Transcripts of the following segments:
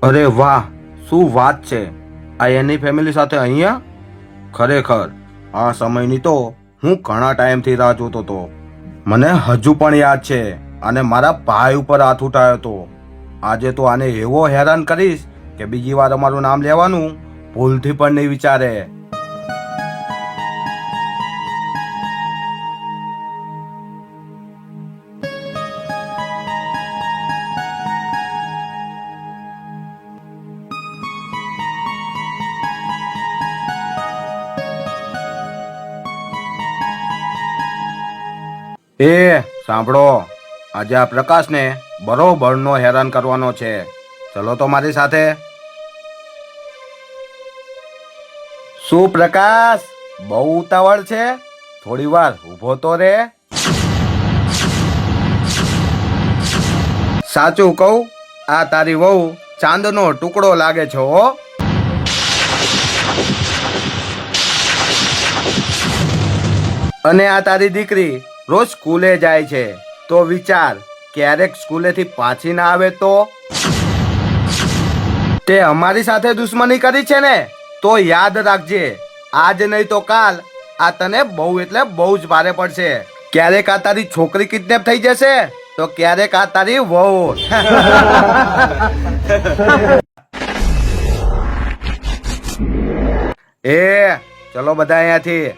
અરે વાહ, શું વાત છે! આ એની ફેમિલી સાથે અહીંયા? ખરેખર આ સમયની તો હું ઘણા ટાઈમથી રાહ જોતો હતો. મને હજુ પણ યાદ છે, અને મારા ભાઈ ઉપર હાથ ઉઠાયો હતો. આજે તો આને એવો હેરાન કરીશ કે બીજી વાર અમારું નામ લેવાનું ભૂલથી પણ નહીં વિચારે. એ સાંભળો, આજે આ પ્રકાશને બરોબરનો હેરાન કરવાનો છે. ચલો તો મારી સાથે. શું પ્રકાશ, બહુ ઉતાવળ છે? થોડી વાર ઊભો તો રે. સાચું કહું, આ તારી વહુ ચાંદનો ટુકડો લાગે છે હો. અને આ તારી દીકરી રોજ સ્કૂલે જાય છે, તો વિચાર ક્યારેક સ્કૂલેથી પાછી ના આવે તો? તે અમારી સાથે દુશ્મની કરી છે ને, તો યાદ રાખજે, આજ નહીં તો કાલ આ તને બહુ એટલે બહુ જ ભારે પડશે. ક્યારેક આ તારી છોકરી કિડનેપ થઈ જશે, તો ક્યારેક આ તારી વહુ. એ ચલો બધા અહીંયાથી.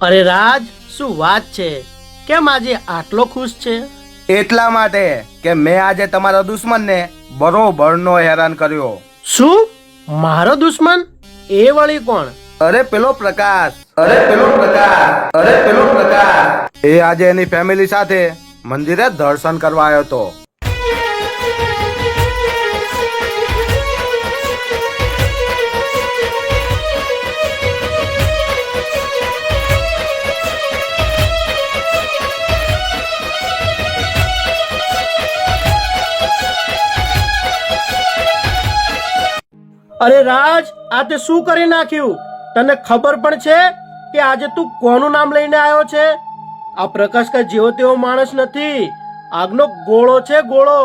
અરે રાજ, શું વાત છે? કેમ આજે આટલો ખુશ છે? એટલા માટે કે મેં આજે તમારા દુશ્મનને બરોબરનો હેરાન કર્યો. શું? મારો દુશ્મન? એ વળી કોણ? અરે પેલો પ્રકાશ. એ આજે એની ફેમિલી સાથે મંદિરે દર્શન કરવા આવ્યો હતો. અરે રાજ, આ તે શું કરી નાખ્યું? તને ખબર પણ છે કે આજે તું કોનું નામ લઈને આવ્યો છે? આ પ્રકાશ કઈ જેવો તેવો માણસ નથી, આગનો ગોળો છે, ગોળો.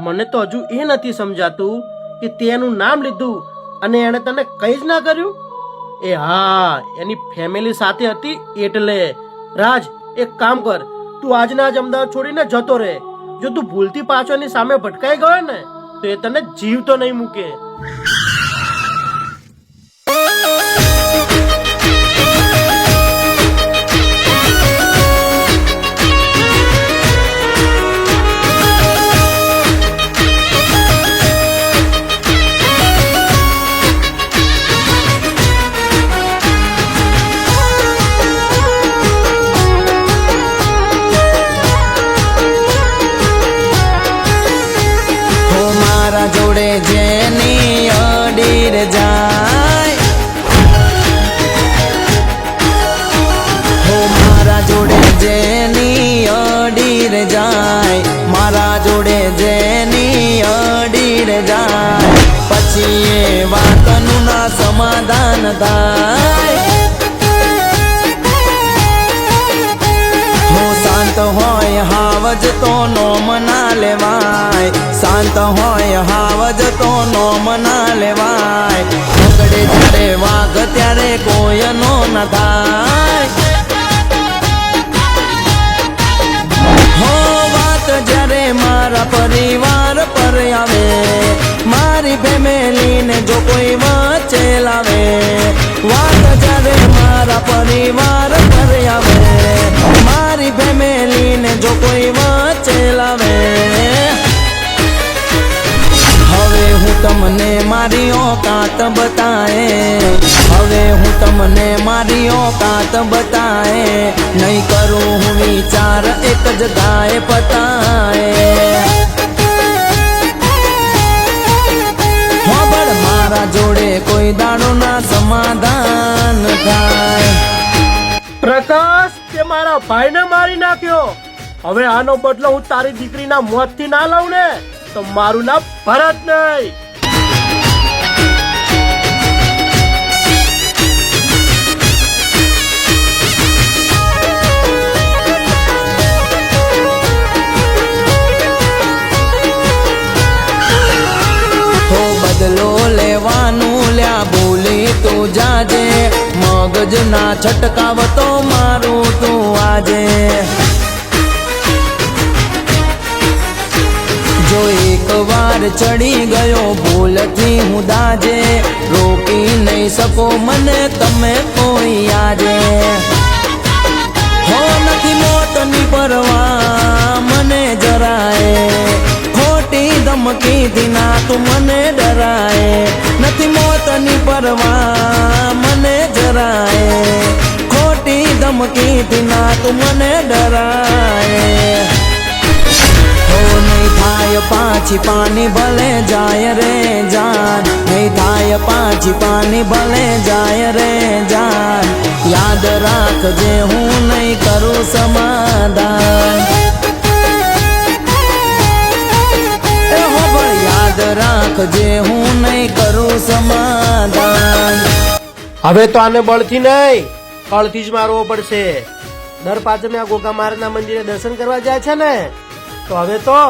મને તો હજુ એ નથી સમજાતું કે તેનું નામ લીધું અને એણે તને કઈ જ ના કર્યું. એ હા, એની ફેમિલી સાથે હતી એટલે. રાજ, એક કામ કર, તું આજના જ અમદાવાદ છોડીને જતો રહે. જો તું ભૂલથી પાછો એની સામે ભટકાઈ ગયો ને, તો એ તને જીવતો નહીં મૂકે. જોડે જેની અડીર જાય, હો મારા જોડે જેની અડીર જાય, મારા જોડે જેની અડીર જાય, પછી એ વાતનું ના સમાધાન થાય. શાંત હોય હાવજ તો નોમ ના લેવાય, શાંત હોય હાવજ તો નોમ ના લેવાય. પકડે જ્યારે વાઘ ત્યારે કોઈ નો ન થાય. હો વાત જ્યારે મારા પરિવાર પર આવે, મારી ફેમિલીને જો કોઈ વચ્ચે લાવે. વાત જ્યારે મારા પરિવાર પર આવે, મારી ફેમિલીને જો કોઈ વચ્ચે લાવે. હવે હું તમને મારી ઓકાત બતાએ, હવે હું તમને મારી ઓકાત બતાએ. નહીં કરું હું વિચાર એક જગાએ પતાએ. ખબર મારા જોડે કોઈ દાડો ના સમાધાન થાય. પ્રકાશ, તે મારા ભાઈને મારી નાખ્યો. હવે આનો બદલો હું તારી દીકરીના મોતથી ના લઉં ને તો મારું નામ ભરત નહીં. તો બદલો લેવાનું લ્યા ભૂલી તું જાજે. મગજ ના છટકાવ તો મારું તું આજે. જો એક વાર ચડી ગયો ભૂલથી હું દાજે, રોકી નહીં શકો મને તમે કોઈ આજે. હો નથી મોતની પરવા મને જરાય, ખોટી ધમકીથી ના તું મને ડરાય. નથી મોતની પરવા મને જરાય, ખોટી ધમકીથી ના તું મને ડરાય. હો નહીં થાય પાછી પાણી ભલે જાય રે જાન, નહીં થાય પાછી પાણી ભલે જાય રે જાન. યાદ રાખજે હું નહીં કરું સમાધાન. યાદ રાખજે હું નહીં કરું સમાધાન. હવે તો આને બળથી નહીં કળથી જ મારવો પડશે. દર પાંચમે આ ગોગા મહારાજના મંદિરે દર્શન કરવા જાય છે ને, તો હવે તો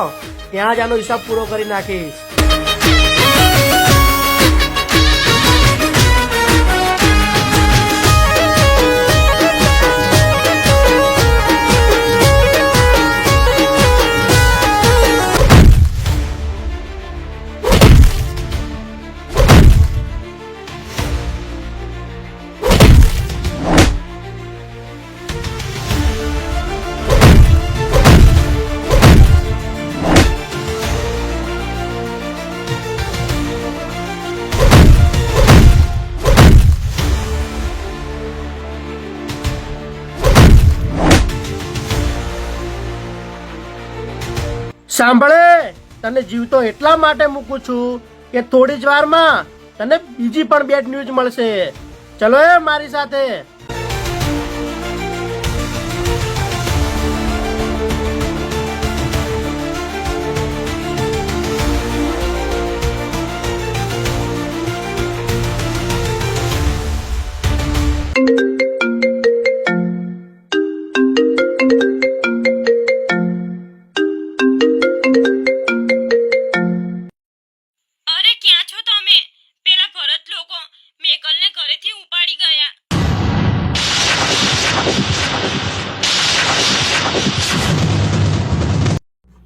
ત્યાં જ આનો હિસાબ પૂરો કરી નાખીશ. સાંભળે, તને જીવતો એટલા માટે મૂકું છું કે થોડી જ વારમાં તને બીજી પણ બેડ ન્યૂઝ મળશે. ચલો એ મારી સાથે.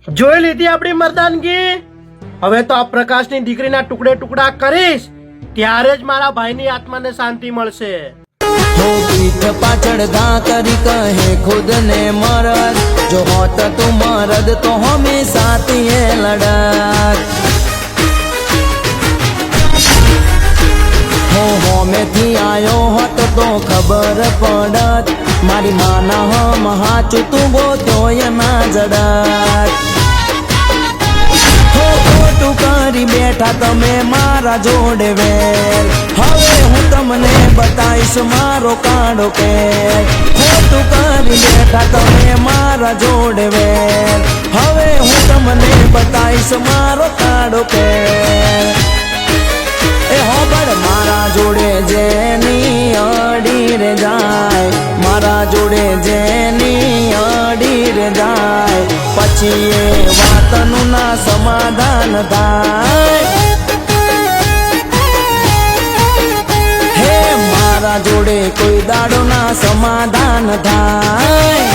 જોઈ લીધી આપણી મર્દાનગી. હવે તો આ પ્રકાશની દીકરીના ટુકડે ટુકડા કરીશ, ત્યારે જ મારા ભાઈની આત્માને શાંતિ મળશે. હો પીઠ પાછળ ઘા કરી કહે ખુદ ને મરદ, જો હોત તું મરદ તો હમી સાથીએ લડત. હો હોમેથી આયો હોત તો ખબર પડત, મારી માના હમ હાચું તું ગોત્યો ના જડત. ખોટું કરી બેઠા તમે મારા જોડે વેલ, હવે હું તમને બતાવીશ મારો કાળો કેલ. ખોટું કરી બેઠા તમે મારા જોડે વેલ, હવે હું તમને બતાવીશ મારો કાળો કેલ. એ હોબળ મારા જોડે જેની અડી રે જાય, મારા જોડે જેની અડી રે જાય, પછી એ વાતનું ના સમાધાન થાય. હે મારા જોડે કોઈ દાડો ના સમાધાન થાય.